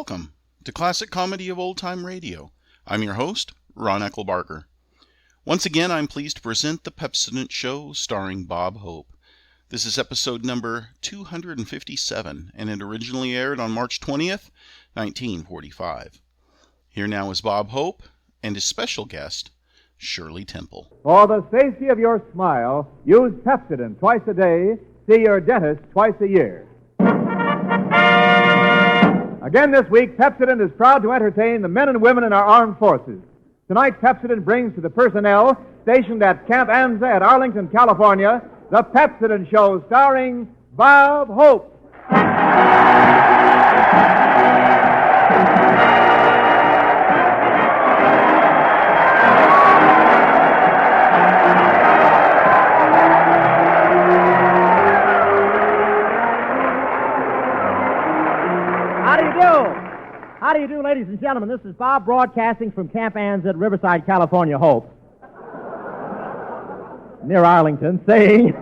Welcome to Classic Comedy of Old Time Radio. I'm your host, Ron Eckelbarger. Once again, I'm pleased to present the Pepsodent Show starring Bob Hope. This is episode number 257, and it originally aired on March 20th, 1945. Here now is Bob Hope and his special guest, Shirley Temple. For the safety of your smile, use Pepsodent twice a day. See your dentist twice a year. Again this week, Pepsodent is proud to entertain the men and women in our armed forces. Tonight, Pepsodent brings to the personnel stationed at Camp Anza at Arlington, California, the Pepsodent Show starring Bob Hope. How do you do, ladies and gentlemen? This is Bob broadcasting from Camp Anza at Riverside, California, Hope, near Arlington, saying,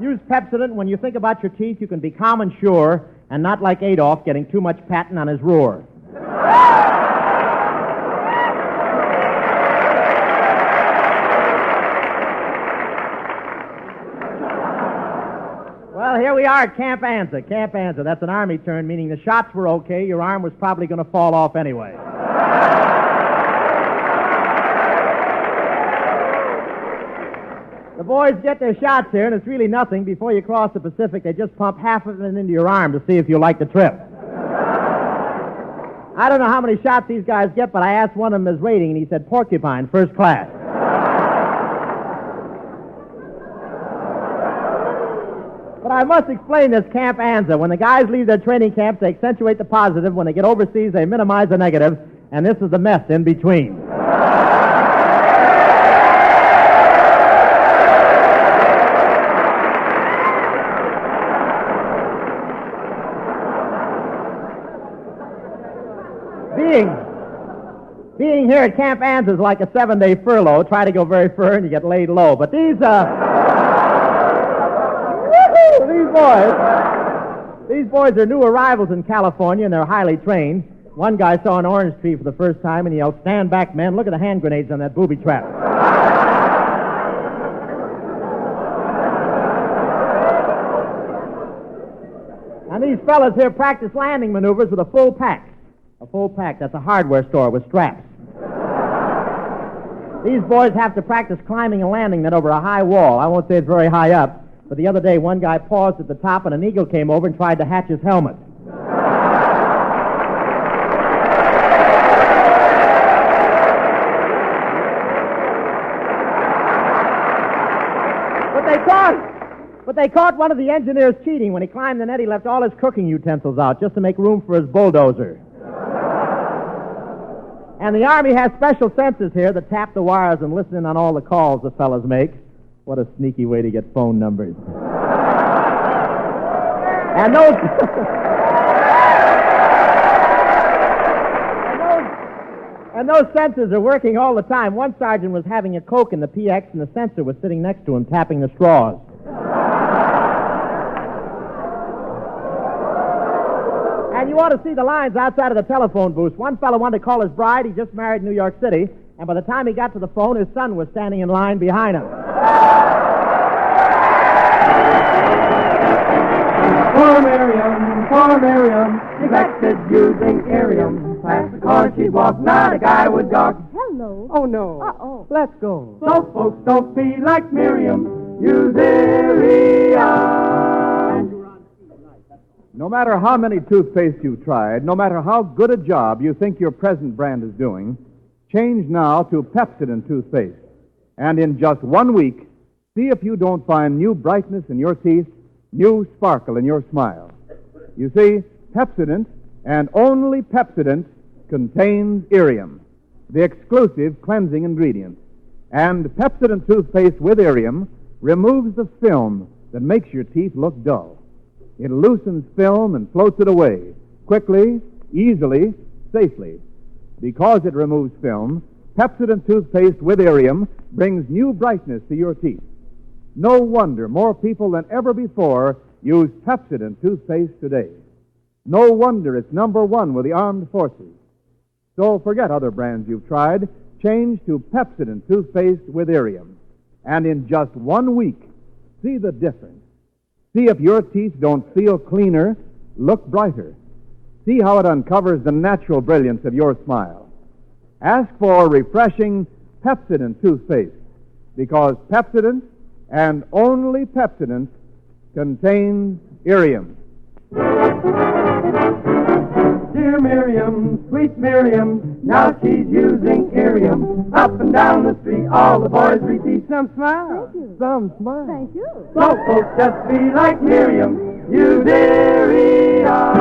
use Pepsodent when you think about your teeth. You can be calm and sure, and not like Adolf getting too much patent on his roar. Well, here we are at Camp Anza. Camp Anza, that's an Army term, meaning the shots were okay, your arm was probably going to fall off anyway. The boys get their shots here, and it's really nothing. Before you cross the Pacific, they just pump half of it into your arm to see if you like the trip. I don't know how many shots these guys get, but I asked one of them his rating, and he said, porcupine, first class. But I must explain this Camp Anza. When the guys leave their training camps, they accentuate the positive. When they get overseas, they minimize the negative. And this is the mess in between. Being here at Camp Anza is like a 7-day furlough. Try to go very far and you get laid low. But These boys are new arrivals in California, and they're highly trained. One guy saw an orange tree for the first time, and he yelled, "Stand back, men. Look at the hand grenades on that booby trap." And these fellas here practice landing maneuvers with a full pack. A full pack, that's a hardware store with straps. These boys have to practice climbing and landing that over a high wall. I won't say it's very high up. But the other day, one guy paused at the top, and an eagle came over and tried to hatch his helmet. But they caught one of the engineers cheating. When he climbed the net, he left all his cooking utensils out just to make room for his bulldozer. And the Army has special sensors here that tap the wires and listen in on all the calls the fellas make. What a sneaky way to get phone numbers. And those sensors are working all the time. One sergeant was having a Coke in the PX, and the sensor was sitting next to him tapping the straws. And you ought to see the lines outside of the telephone booth. One fellow wanted to call his bride. He just married in New York City. And by the time he got to the phone, his son was standing in line behind him. Poor Miriam, neglected using Irium. Past the corner she'd walk, not a guy would gawk. Hello. Oh, no. Uh-oh. Let's go. So folks don't be like Miriam. Use Irium. No matter how many toothpaste you've tried, no matter how good a job you think your present brand is doing, change now to Pepsodent toothpaste. And in just 1 week, see if you don't find new brightness in your teeth, new sparkle in your smile. You see, Pepsodent, and only Pepsodent, contains Irium, the exclusive cleansing ingredient. And Pepsodent toothpaste with Irium removes the film that makes your teeth look dull. It loosens film and floats it away, quickly, easily, safely. Because it removes film, Pepsodent toothpaste with Irium brings new brightness to your teeth. No wonder more people than ever before use Pepsodent toothpaste today. No wonder it's number one with the armed forces. So forget other brands you've tried. Change to Pepsodent toothpaste with Irium. And in just 1 week, see the difference. See if your teeth don't feel cleaner, look brighter. See how it uncovers the natural brilliance of your smile. Ask for refreshing Pepsodent toothpaste, because Pepsodent, and only Pepsodent, contains Irium. Dear Miriam, sweet Miriam, now she's using Irium. Up and down the street, all the boys repeat, some smile, some smile. Thank you. So folks just be like Miriam, use Irium.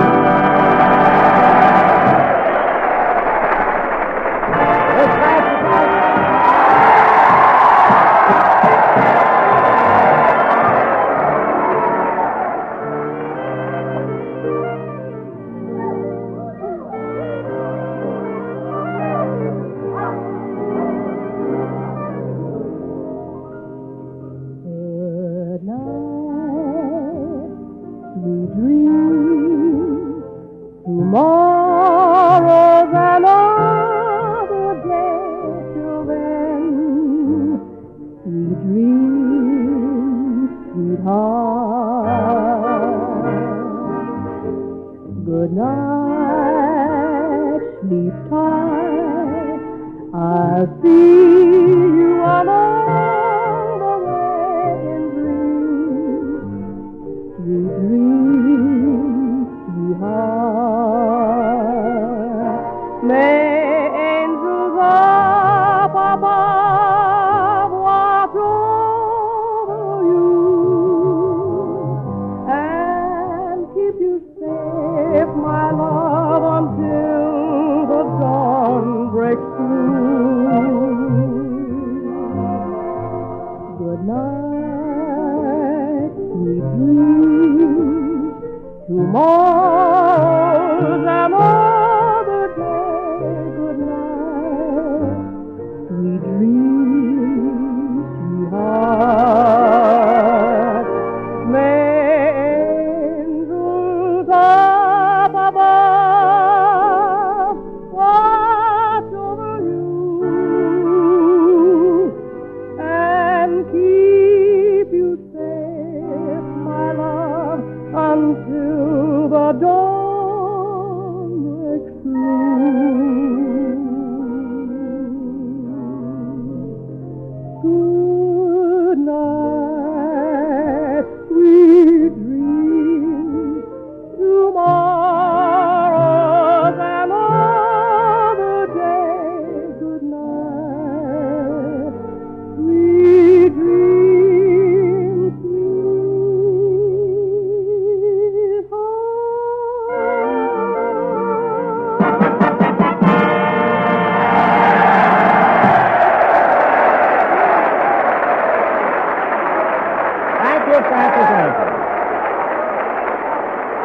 Good night, sweet dreams. Tomorrow's another day. Till then, sweet dreams, sweetheart. Good night, sleep tight. I'll see you along the way in dreams, sweet dreams, sweetheart. May angels up above watch over you and keep you safe, my love, until the dawn breaks through. Good night, sweet dreams. Tomorrow's another day. Good night, sweet dreams, sweetheart. May angels up above watch over you and keep you safe, my love, until the dawn breaks through. Good night, sweet dreams. Tomorrow's another day. Good night, sweet dreams, Thank you, Francis Anthony.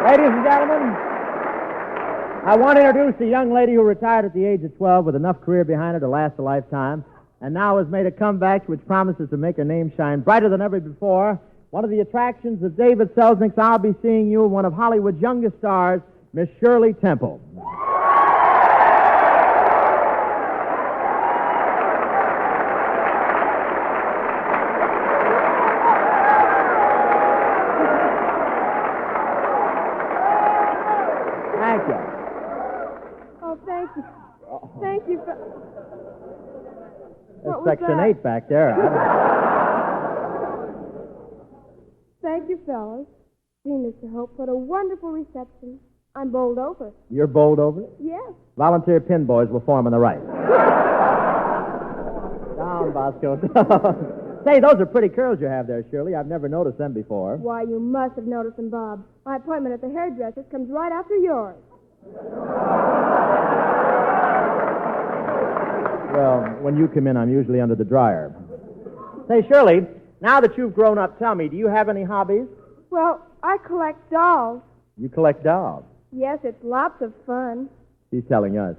Ladies and gentlemen, I want to introduce a young lady who retired at the age of 12 with enough career behind her to last a lifetime, and now has made a comeback which promises to make her name shine brighter than ever before. One of the attractions of David Selznick's I'll Be Seeing You, one of Hollywood's youngest stars, Miss Shirley Temple. Thank you. Oh, thank you. Thank you for... There's What was Section that? 8 back there. Thank you, fellas. Gee, Mr. Hope, what a wonderful reception. I'm bowled over. You're bowled over? Yes. Volunteer pin boys will form on the right. Down, Bosco. Down. Say, those are pretty curls you have there, Shirley. I've never noticed them before. Why, you must have noticed them, Bob. My appointment at the hairdresser's comes right after yours. Well, when you come in, I'm usually under the dryer. Say, Shirley, now that you've grown up, tell me, do you have any hobbies? Well, I collect dolls. You collect dolls. Yes, it's lots of fun. She's telling us.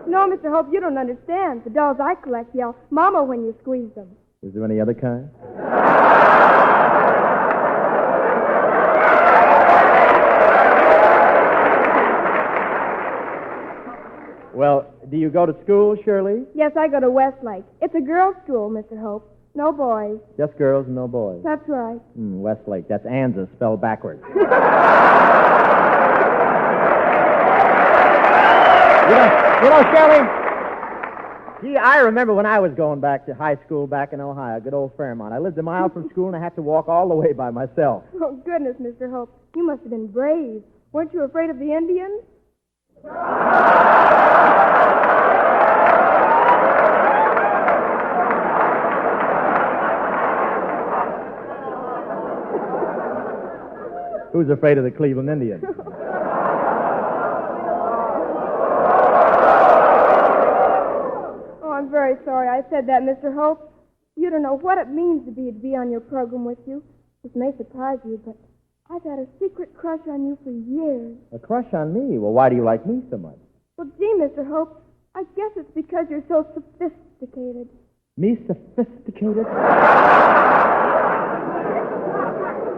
No, Mr. Hope, you don't understand. The dolls I collect yell, Mama, when you squeeze them. Is there any other kind? Do you go to school, Shirley? Yes, I go to Westlake. It's a girls' school, Mr. Hope. No boys. Just girls and no boys. That's right. Westlake. That's Anza spelled backwards. You know, Shirley, gee, I remember when I was going back to high school back in Ohio, good old Fairmont. I lived a mile from school, and I had to walk all the way by myself. Oh, goodness, Mr. Hope. You must have been brave. Weren't you afraid of the Indians? Who's afraid of the Cleveland Indians? Oh, I'm very sorry I said that, Mr. Hope. You don't know what it means to be on your program with you. This may surprise you, but I've had a secret crush on you for years. A crush on me? Well, why do you like me so much? Well, gee, Mr. Hope, I guess it's because you're so sophisticated. Me sophisticated?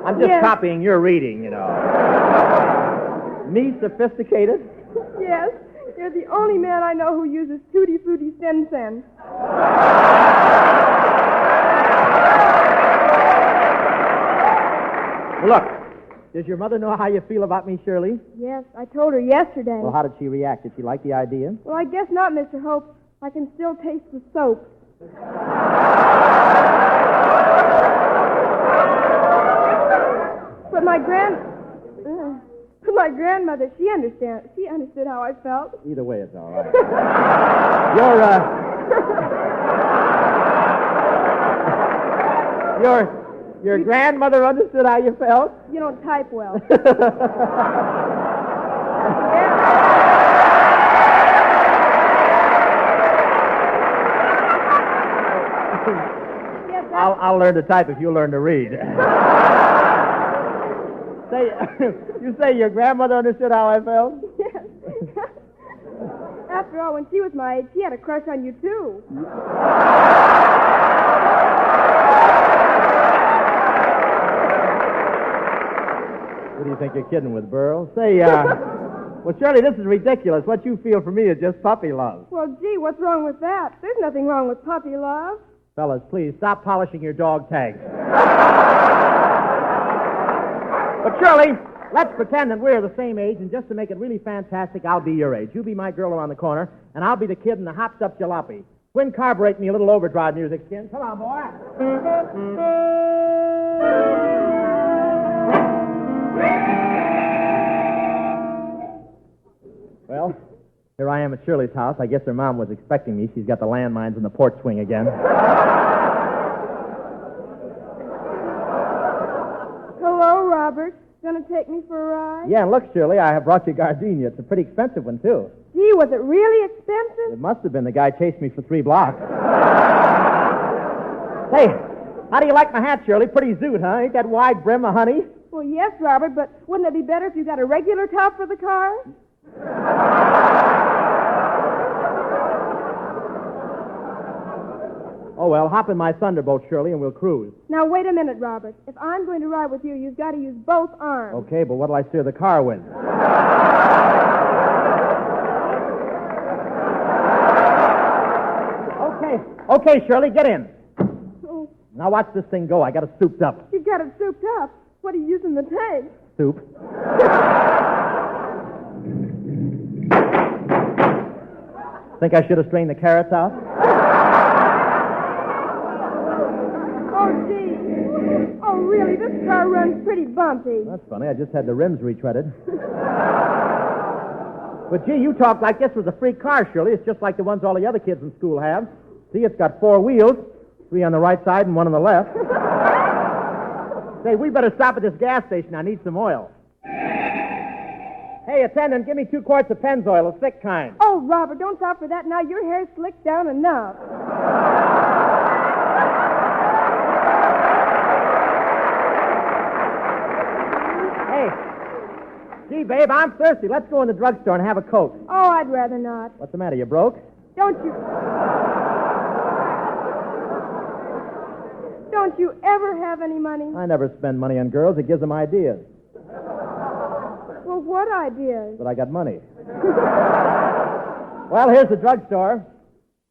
I'm just Yes. copying your reading, you know. Me sophisticated? Yes, you're the only man I know who uses Tutti Frutti Sen. Look, does your mother know how you feel about me, Shirley? Yes, I told her yesterday. Well, how did she react? Did she like the idea? Well, I guess not, Mr. Hope. I can still taste the soap. But my grandmother, she understood how I felt. Either way, it's all right. Your grandmother understood how you felt? You don't type well. Yes, I'll learn to type if you learn to read. You say your grandmother understood how I felt? Yes. After all, when she was my age, she had a crush on you, too. What do you think you're kidding with, Burl? Say, well, Shirley, this is ridiculous. What you feel for me is just puppy love. Well, gee, what's wrong with that? There's nothing wrong with puppy love. Fellas, please, stop polishing your dog tags. But, Shirley, let's pretend that we're the same age, and just to make it really fantastic, I'll be your age. You be my girl around the corner, and I'll be the kid in the hopped-up jalopy. Twin carbureting me a little overdrive music, skin. Come on, boy. Well, here I am at Shirley's house. I guess her mom was expecting me. She's got the landmines in the porch swing again. Hello, Robert. Gonna take me for a ride? Yeah, and look, Shirley, I have brought you gardenia. It's a pretty expensive one, too. Gee, was it really expensive? It must have been. The guy chased me for 3 blocks. Hey, how do you like my hat, Shirley? Pretty zoot, huh? Ain't that wide brim a honey? Well, yes, Robert, but wouldn't it be better if you got a regular top for the car? Oh, well, hop in my Thunderbolt, Shirley, and we'll cruise. Now, wait a minute, Robert. If I'm going to ride with you, you've got to use both arms. Okay, but what'll I steer the car with? Okay, Shirley, get in. Oh, Now watch this thing go. I got it souped up. you've got it souped up. What are you using the tank? Soup. Think I should have strained the carrots out? Oh, gee. Oh, really, this car runs pretty bumpy. That's funny. I just had the rims retreaded. But, gee, you talk like this was a free car, Shirley. It's just like the ones all the other kids in school have. See, it's got 4 wheels, 3 on the right side and 1 on the left. Say, we better stop at this gas station. I need some oil. Hey, attendant, give me 2 quarts of Pennzoil, a thick kind. Oh, Robert, don't stop for that now. Your hair's slicked down enough. Hey, gee, babe, I'm thirsty. Let's go in the drugstore and have a Coke. Oh, I'd rather not. What's the matter? You broke? Don't you ever have any money? I never spend money on girls. It gives them ideas. Well, what ideas? But I got money. Well, here's the drugstore.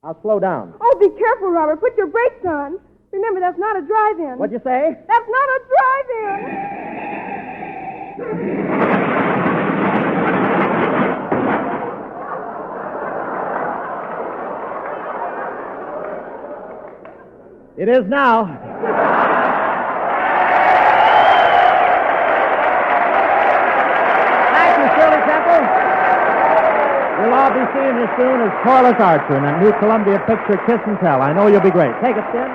I'll slow down. Oh, be careful, Robert. Put your brakes on. Remember, that's not a drive-in. What'd you say? That's not a drive-in. It is now. Thank you, Shirley Temple. We'll all be seeing you soon as Corliss Archer in that new Columbia picture, Kiss and Tell. I know you'll be great. Take it, Stin.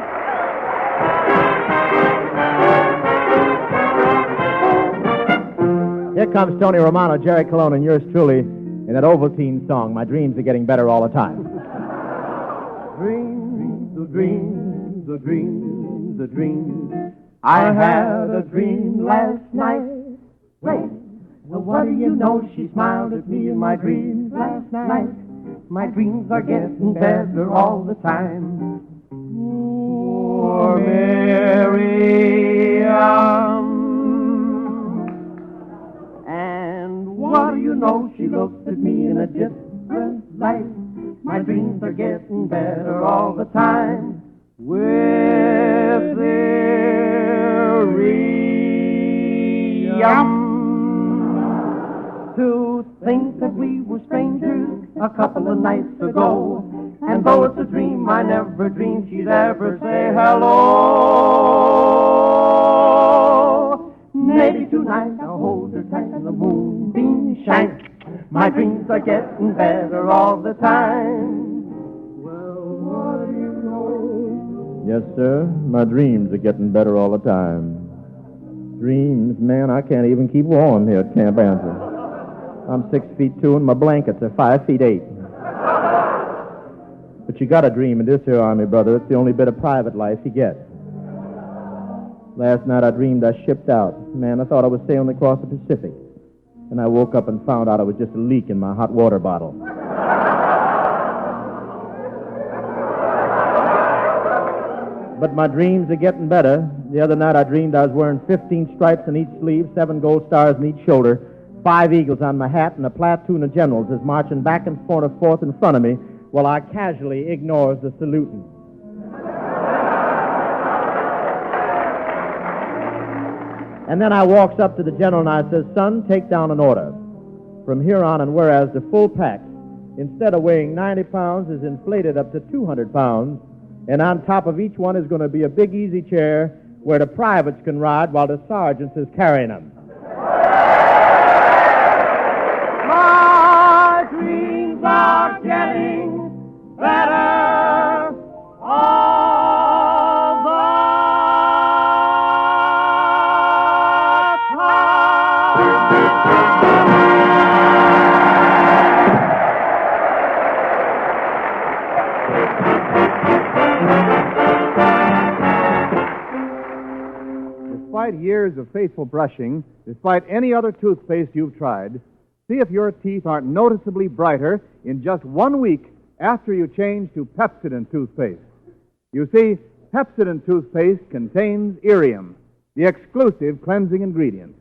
Here comes Tony Romano, Jerry Colon, and yours truly in that Ovaltine song, My Dreams Are Getting Better All the Time. Dreams, a dreams, a dreams, a dreams. I had a dream last night. Wait, well, what do you know? She smiled at me in my dreams last night. My dreams are getting better all the time. Poor Miriam. And what do you know? She looks at me in a different light. My dreams are getting better all the time. With Miriam. To think that we were strangers a couple of nights ago. And though it's a dream, I never dreamed she'd ever say hello. Maybe tonight I'll hold her tight and the moonbeam shine. My dreams are getting better all the time. Well, what do you know? Yes, sir. My dreams are getting better all the time. Dreams, man, I can't even keep warm here at Camp Answer. I'm 6'2" and my blankets are 5'8". But you got a dream in this here Army, brother. It's the only bit of private life you get. Last night I dreamed I shipped out. Man, I thought I was sailing across the Pacific. And I woke up and found out it was just a leak in my hot water bottle. But my dreams are getting better. The other night I dreamed I was wearing 15 stripes on each sleeve, 7 gold stars on each shoulder, 5 eagles on my hat, and a platoon of generals is marching back and forth in front of me while I casually ignores the saluting. And then I walks up to the general and I says, son, take down an order. From here on and whereas the full pack, instead of weighing 90 pounds, is inflated up to 200 pounds, and on top of each one is going to be a big easy chair where the privates can ride while the sergeants is carrying them. My dreams are getting better all the Despite years of faithful brushing, despite any other toothpaste you've tried, see if your teeth aren't noticeably brighter in just 1 week after you change to Pepsodent toothpaste. You see, Pepsodent toothpaste contains Irium, the exclusive cleansing ingredient.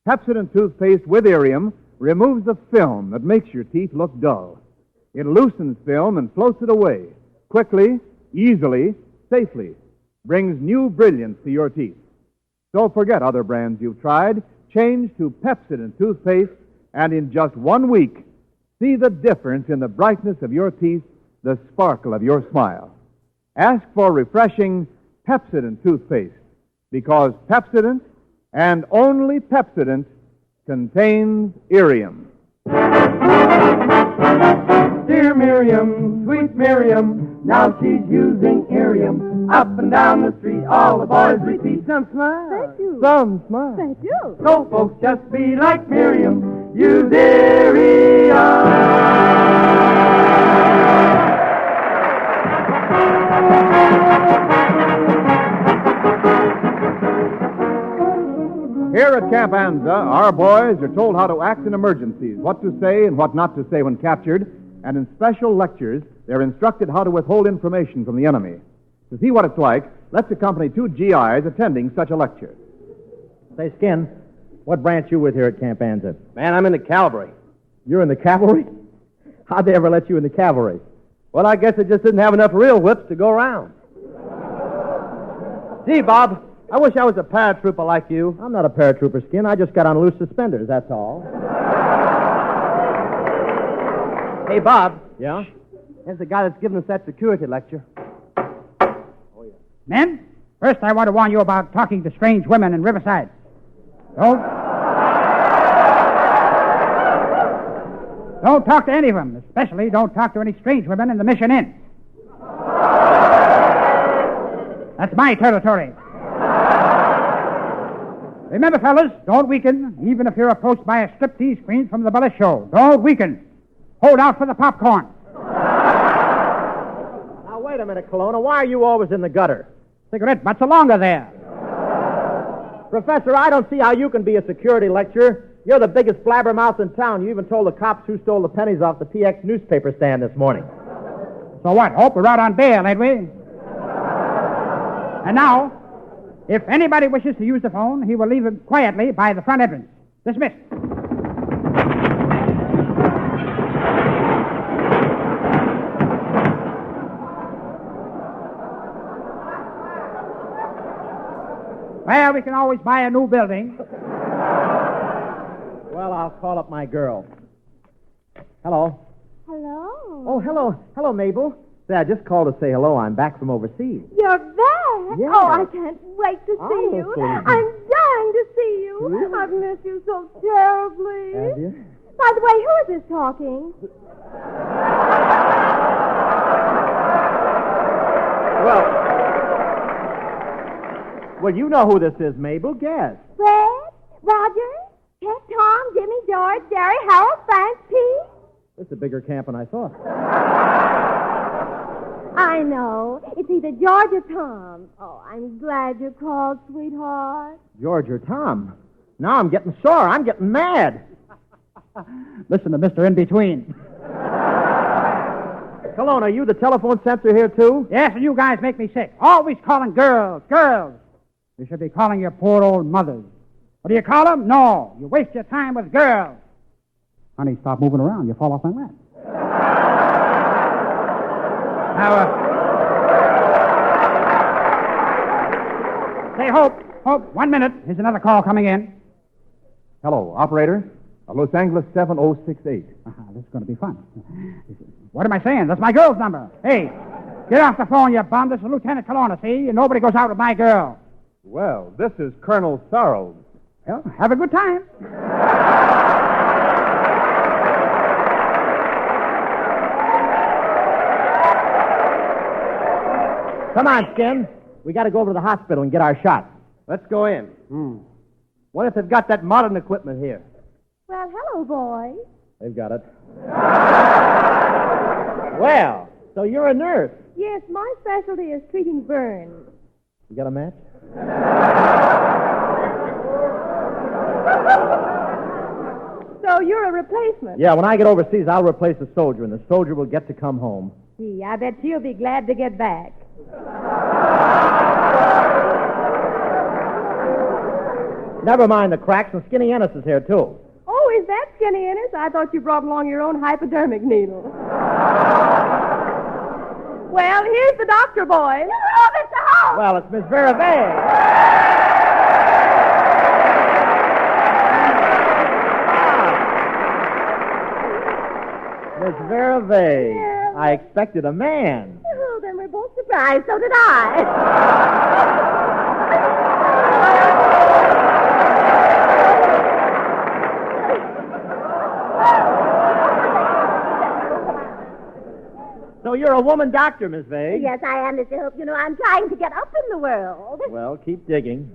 Pepsodent toothpaste with Irium removes the film that makes your teeth look dull. It loosens film and floats it away, quickly, easily, safely, brings new brilliance to your teeth. So forget other brands you've tried, change to Pepsodent toothpaste, and in just 1 week, see the difference in the brightness of your teeth, the sparkle of your smile. Ask for refreshing Pepsodent toothpaste, because Pepsodent, and only Pepsodent, contains Irium. Dear Miriam, sweet Miriam, now she's using Irium. Up and down the street, all the boys repeat, some smile. Thank you. Some smile. Thank you. So folks, just be like Miriam. Use Irium. Here at Camp Anza, our boys are told how to act in emergencies, what to say and what not to say when captured, and in special lectures, they're instructed how to withhold information from the enemy. To see what it's like, let's accompany 2 GIs attending such a lecture. Say, Skin, what branch you with here at Camp Anza? Man, I'm in the cavalry. You're in the cavalry? How'd they ever let you in the cavalry? Well, I guess it just didn't have enough real whips to go around. Gee, Bob, I wish I was a paratrooper like you. I'm not a paratrooper, Skin. I just got on loose suspenders, that's all. Hey, Bob. Yeah? There's the guy that's giving us that security lecture. Men, first I want to warn you about talking to strange women in Riverside. Don't talk to any of them. Especially don't talk to any strange women in the Mission Inn. That's my territory. Remember, fellas, don't weaken, even if you're approached by a striptease queen from the burlesque show. Don't weaken. Hold out for the popcorn. Now, wait a minute, Kelowna. Why are you always in the gutter? Cigarette butts are longer there. Professor, I don't see how you can be a security lecturer. You're the biggest blabbermouth in town. You even told the cops who stole the pennies off the PX newspaper stand this morning. So what? Hope we're out on bail, ain't we? And now, if anybody wishes to use the phone, he will leave it quietly by the front entrance. Dismissed. Well, we can always buy a new building. Well, I'll call up my girl. Hello. Hello. Oh, hello. Hello, Mabel. Say, I just called to say hello. I'm back from overseas. You're back? Yeah. Oh, I can't wait to see Oh, you. sweetie. I'm dying to see you. Yeah. I've missed you so terribly. Have you? By the way, who is this talking? Well, you know who this is, Mabel. Guess. Fred? Roger? Ted, Tom, Jimmy, George, Jerry, Harold, Frank, Pete? It's a bigger camp than I thought. I know. It's either George or Tom. Oh, I'm glad you called, sweetheart. George or Tom. Now I'm getting sore. I'm getting mad. Listen to Mr. In-Between. Kelowna, are you the telephone censor here, too? Yes, and you guys make me sick. Always calling girls, girls. You should be calling your poor old mothers. What do you call them? No, you waste your time with girls. Honey, stop moving around. You fall off my lap. Now, say, Hope, 1 minute. Here's another call coming in. Hello, operator. Los Angeles 7068. This is going to be fun. What am I saying? That's my girl's number. Hey, get off the phone, you bum. This is Lieutenant Kelowna, see? And nobody goes out with my girl. Well, this is Colonel Sorrows. Well, have a good time. Come on, Skin. We got to go over to the hospital and get our shots. Let's go in. What if they've got that modern equipment here? Well, hello, boys. They've got it. Well, so you're a nurse. Yes, my specialty is treating burns. You got a match? So you're a replacement? Yeah, when I get overseas, I'll replace a soldier, and the soldier will get to come home. Gee, I bet she'll be glad to get back. Never mind the cracks, and Skinny Ennis is here, too. Oh, is that Skinny Ennis? I thought you brought along your own hypodermic needle. Well, here's the doctor, boys. Hello, Mr. Howe. Well, it's Miss Vera Vey. Miss Vera Vey. Yeah. I expected a man. Oh, then we're both surprised. So did I. So you're a woman doctor, Miss Vey. Yes, I am, Mr. Hope. You know, I'm trying to get up in the world. Well, keep digging.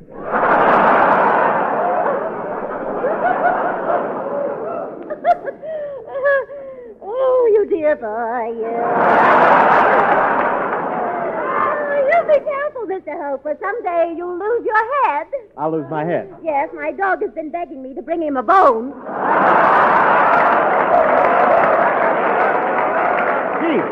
Oh, you dear boy, you. Oh, you be careful, Mr. Hope, or someday you'll lose your head. I'll lose my head. Yes, my dog has been begging me to bring him a bone. Gee,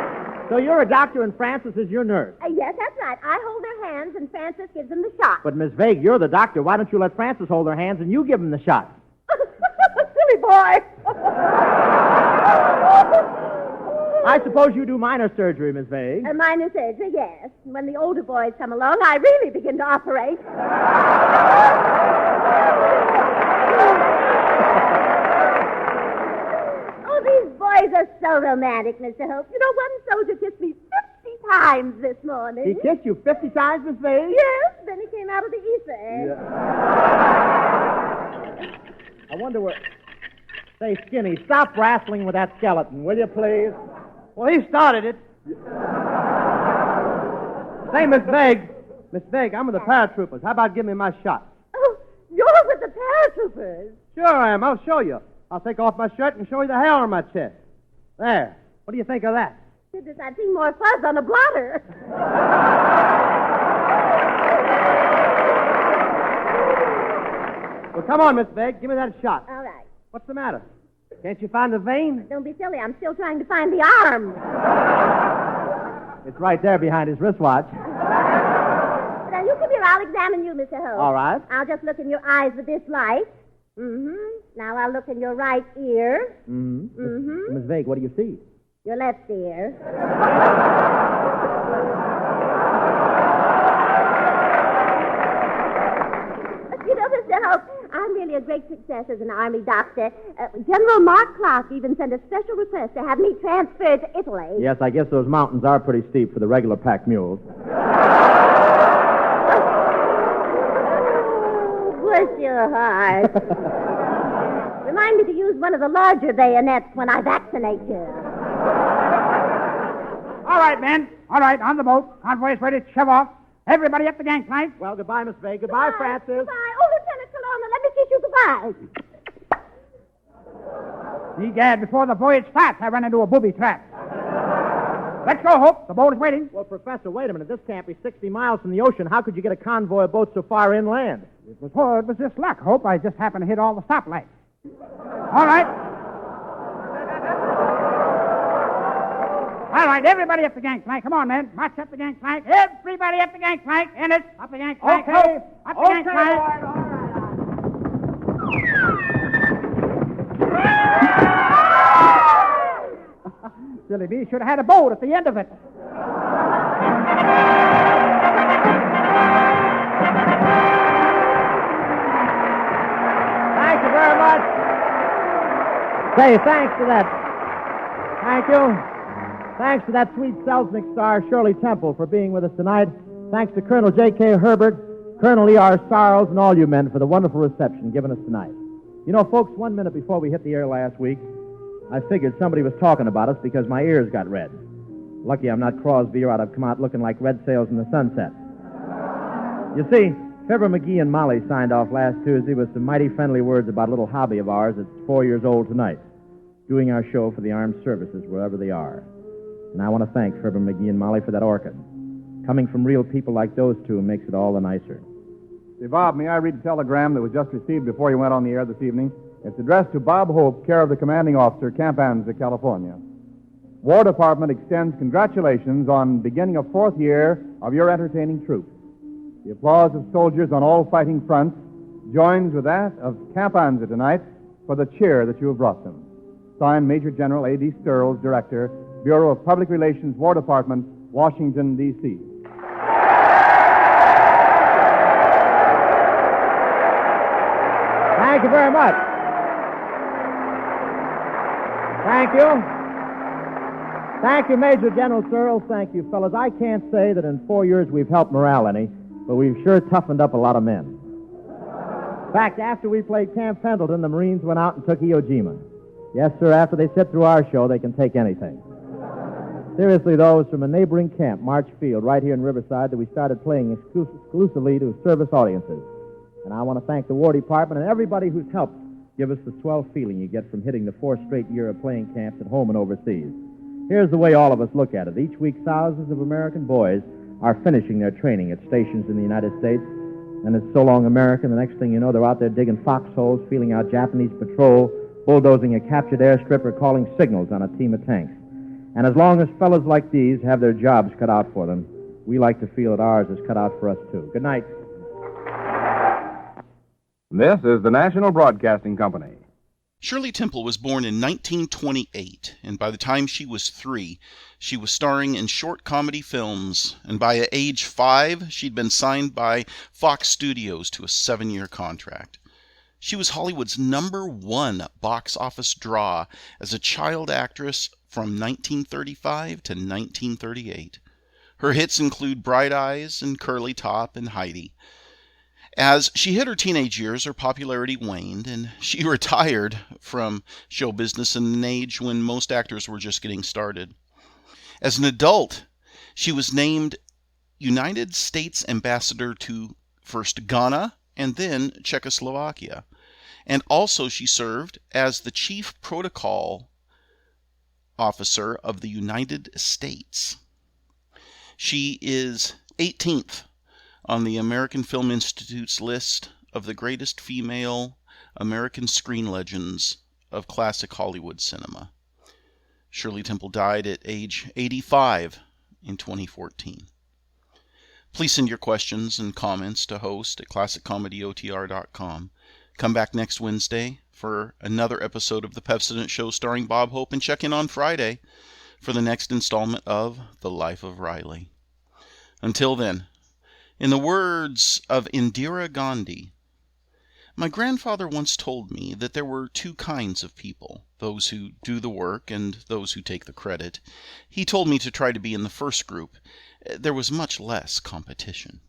so you're a doctor and Frances is your nurse. Yes, that's right. I hold their hands and Francis gives them the shot. But, Miss Vey, you're the doctor. Why don't you let Frances hold her hands and you give them the shot? Silly boy. I suppose you do minor surgery, Miss Vague. Minor surgery, yes. When the older boys come along, I really begin to operate. Oh, these boys are so romantic, Mr. Hope. You know, one soldier kissed me 50 times this morning. He kissed you 50 times, Miss Vague? Yes, then he came out of the ether. I wonder where... Say, Skinny, stop wrestling with that skeleton, will you, please? Well, he started it. Say, Miss Vague. Miss Vague, I'm with the paratroopers. How about giving me my shot? Oh, you're with the paratroopers. Sure I am. I'll show you. I'll take off my shirt and show you the hair on my chest. There. What do you think of that? Goodness, I've seen more fuzz on a blotter. Well, come on, Miss Vague. Give me that shot. All right. What's the matter? Can't you find the vein? Don't be silly. I'm still trying to find the arm. It's right there behind his wristwatch. Now, you come here. I'll examine you, Mr. Hope. All right. I'll just look in your eyes with this light. Mm-hmm. Now I'll look in your right ear. Mm-hmm. Mm-hmm. Miss Vague, what do you see? Your left ear. You know, Mr. Hope, I'm really a great success as an army doctor. General Mark Clark even sent a special request to have me transferred to Italy. Yes, I guess those mountains are pretty steep for the regular pack mules. Bless your heart. Remind me to use one of the larger bayonets when I vaccinate you. All right, men. All right, on the boat. Convoy's ready to shove off. Everybody up the gangplank. Well, goodbye, Miss Vague. Goodbye, Francis. Goodbye. Oh, Lieutenant Colonna, let me kiss you goodbye. Egad, before the voyage starts, I run into a booby trap. Let's go, Hope. The boat is waiting. Well, Professor, wait a minute. This can't be 60 miles from the ocean. How could you get a convoy of boats so far inland? It was just luck, Hope. I just happened to hit all the stoplights. All right. All right, everybody up the gangplank. Come on, men. March up the gangplank. Everybody up the gangplank. In it. Up the gangplank. Okay. Up the gangplank. Silly bee should have had a boat at the end of it. Thank you very much. Say, thanks to that. Thank you. Thanks to that sweet Selznick star, Shirley Temple, for being with us tonight. Thanks to Colonel J.K. Herbert, Colonel E.R. Sarles, and all you men for the wonderful reception given us tonight. You know, folks, 1 minute before we hit the air last week, I figured somebody was talking about us because my ears got red. Lucky I'm not Crosby, or I'd have come out looking like red sails in the sunset. You see, Fibber McGee and Molly signed off last Tuesday with some mighty friendly words about a little hobby of ours that's 4 years old tonight, doing our show for the armed services wherever they are. And I want to thank Fibber McGee and Molly for that orchid. Coming from real people like those two makes it all the nicer. Say, Bob, may I read a telegram that was just received before you went on the air this evening? It's addressed to Bob Hope, care of the commanding officer, Camp Anza, California. War Department extends congratulations on beginning a 4th year of your entertaining troops. The applause of soldiers on all fighting fronts joins with that of Camp Anza tonight for the cheer that you have brought them. Signed, Major General A.D. Sturls, Director, Bureau of Public Relations, War Department, Washington, D.C. Thank you very much. Thank you. Thank you, Major General Searles. Thank you, fellas. I can't say that in 4 years we've helped morale any, but we've sure toughened up a lot of men. In fact, after we played Camp Pendleton, the Marines went out and took Iwo Jima. Yes, sir, after they sit through our show, they can take anything. Seriously, though, it was from a neighboring camp, March Field, right here in Riverside, that we started playing exclusively to service audiences. And I want to thank the War Department and everybody who's helped give us the swell feeling you get from hitting the 4th straight year of playing camps at home and overseas. Here's the way all of us look at it. Each week, thousands of American boys are finishing their training at stations in the United States. And it's so long American, the next thing you know, they're out there digging foxholes, feeling out Japanese patrol, bulldozing a captured airstrip, or calling signals on a team of tanks. And as long as fellows like these have their jobs cut out for them, we like to feel that ours is cut out for us, too. Good night. This is the National Broadcasting Company. Shirley Temple was born in 1928, and by the time she was 3, she was starring in short comedy films, and by age 5, she'd been signed by Fox Studios to a 7-year contract. She was Hollywood's #1 box office draw as a child actress from 1935 to 1938. Her hits include Bright Eyes and Curly Top and Heidi. As she hit her teenage years, her popularity waned, and she retired from show business at an age when most actors were just getting started. As an adult, she was named United States Ambassador to first Ghana and then Czechoslovakia. And also she served as the Chief Protocol Officer of the United States. She is 18th on the American Film Institute's list of the greatest female American screen legends of classic Hollywood cinema. Shirley Temple died at age 85 in 2014. Please send your questions and comments to host@classiccomedyotr.com. Come back next Wednesday for another episode of the Pepsodent Show starring Bob Hope, and check in on Friday for the next installment of The Life of Riley. Until then, in the words of Indira Gandhi, my grandfather once told me that there were 2 kinds of people, those who do the work and those who take the credit. He told me to try to be in the first group. There was much less competition.